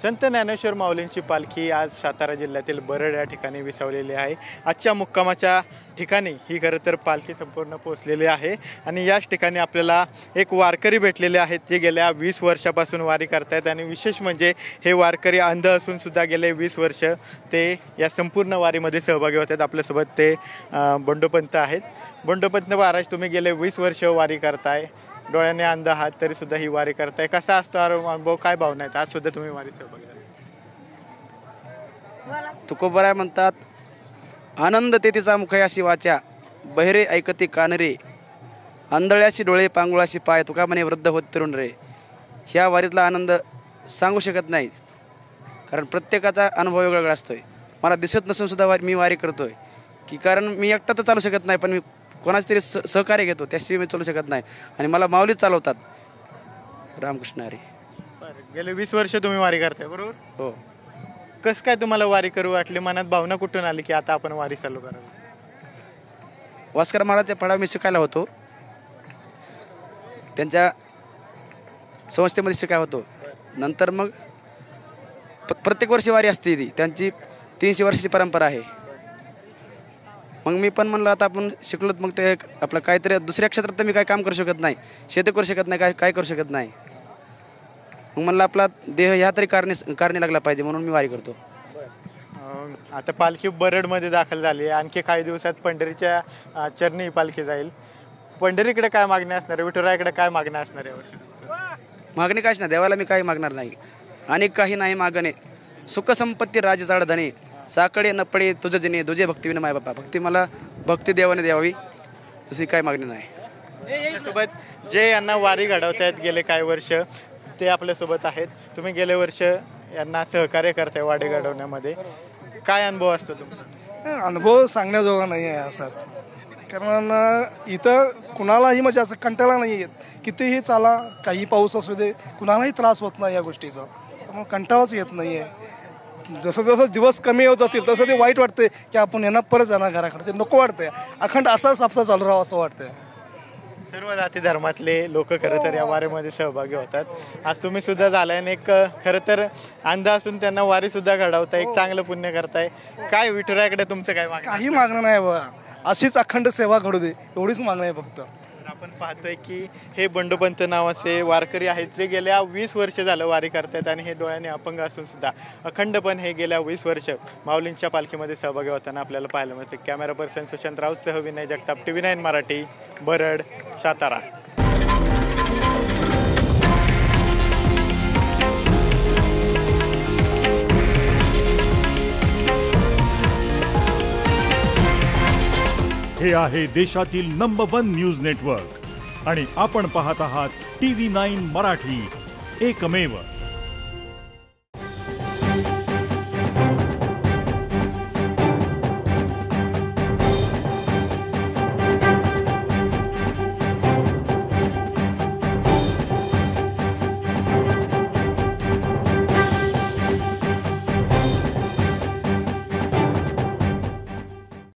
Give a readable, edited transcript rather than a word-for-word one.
संत ज्ञानेश्वर माऊलींची पालखी आज सातारा जिल्ह्यातील बरड या ठिकाणी विसावलेली आहे। आजच्या मुक्कामाच्या ठिकाणी ही खरं तर पालखी संपूर्ण पोहोचलेली आहे आणि याच ठिकाणी आपल्याला एक वारकरी भेटलेले आहेत जे गेल्या 20 वर्षापासून वारी करतायत आणि विशेष म्हणजे हे वारकरी अंध असून सुद्धा गेले 20 वर्ष ते या संपूर्ण वारीमध्ये सहभागी होतात। आपल्यासोबत ते बंडोपंत आहेत। बंडोपंत महाराज, तुम्ही गेले 20 वर्ष वारी करताय, डोळ्याने अंध आहात तरी सुद्धा ही वारी करताय, कसा असतो अनुभव, काय भावना आहेत? आज सुद्धा तुम्ही वारी सहभागी झाला। तुकोबराय म्हणतात, आनंद तेतीचा मुखयाशी वाचा, बहिरे ऐकती कानरे, आंधळ्याशी डोळे पांगुळाशी पाय, तुका म्हणे वृद्ध होत तरुण रे। ह्या वारीतला आनंद सांगू शकत नाही, कारण प्रत्येकाचा अनुभव वेगवेगळा असतोय। मला दिसत नसून सुद्धा मी वारी करतोय की कारण मी एकटा तर चालू शकत नाही, पण मी कोणाच तरी सहकार्य घेतो, त्याशिवाय मी चालू शकत नाही आणि मला माऊलीच चालवतात। रामकृष्ण हरी। गेले 20 वर्ष तुम्ही वारी करताय, बरोबर? हो। कसं काय तुम्हाला वारी करू वाटली? मनात भावना कुठून आली की आता आपण वारी चालू करावी? वास्कर महाराजच्या फळा मी शिकायला होतो, त्यांच्या संस्थेमध्ये शिकाय होतो। नंतर मग प्रत्येक वर्षी वारी असते, ती त्यांची 300 वर्षाची परंपरा आहे। मग मी पण म्हणलं आता आपण शिकलो, मग ते आपलं काहीतरी दुसऱ्या क्षेत्रात तर मी काय काम करू शकत नाही, शेती करू शकत नाही, काय करू शकत नाही। मग म्हणलं आपला देह ह्या तरी कारणे लागला पाहिजे, म्हणून मी वारी करतो। आता पालखी बरडमध्ये दाखल झाली आहे, आणखी काही दिवसात पंढरीच्या चरणी पालखी जाईल। पंढरीकडे काय मागणी असणार आहे? विठुरायाकडे काय मागणी असणार आहे? मागणी काहीच नाही, देवाला मी काही मागणार नाही आणि काही नाही मागणे। सुख संपत्ती राज जाड धने, साकडे न पडे तुझं जने, तुझे भक्ती विना माय बापा। भक्ती मला भक्ती देवाने द्यावी, दुसरी काय मागणी नाही। सोबत जे यांना वारी घडवतायत गेले काही वर्ष ते आपल्यासोबत आहेत। तुम्ही गेले वर्ष यांना सहकार्य करताय वारी घडवण्यामध्ये, काय अनुभव असतो तुमचा? अनुभव सांगण्याजोगा नाही आहे असं, कारण इथं कुणालाही म्हणजे असं कंटाळा नाही येत, कितीही चाला, काही पाऊस असू दे, कुणालाही त्रास होत नाही या गोष्टीचा, त्यामुळे कंटाळाच येत नाही आहे। जसं जसं दिवस कमी होत जातील तसं ते वाईट वाटते की आपण यांना परत जाणार घराकडे, ते नको वाटतंय, अखंड असाच हप्ता चालू राहावं असं वाटतंय। सर्व जाती धर्मातले लोक खरं तर या वारीमध्ये सहभागी होतात। आज तुम्ही सुद्धा झालाय आणि एक खरं तर अंध असून त्यांना वारी सुद्धा घडवताय, एक चांगलं पुण्य करताय। काय विठुरायाकडे तुमचं काय मागणं? काही मागणं नाही बघा, अशीच अखंड सेवा घडू दे, एवढीच मागणं आहे फक्त। आपण पाहतोय की हे बंडोपंत नावाचे वारकरी आहेत जे गेल्या 20 वर्ष झालं वारी करतात आणि हे डोळ्याने अपंग असून सुद्धा अखंडपण हे गेल्या 20 वर्ष माऊलींच्या पालखीमध्ये सहभागी होताना आपल्याला पाहायला मिळते। कॅमेरा पर्सन सुशांत राऊत सह विनय जगताप, TV9 मराठी, बरड, सातारा। हे आहे देशातील नंबर 1 न्यूज नेटवर्क आणि आपण पाहत आहात TV9 मराठी, एकमेव।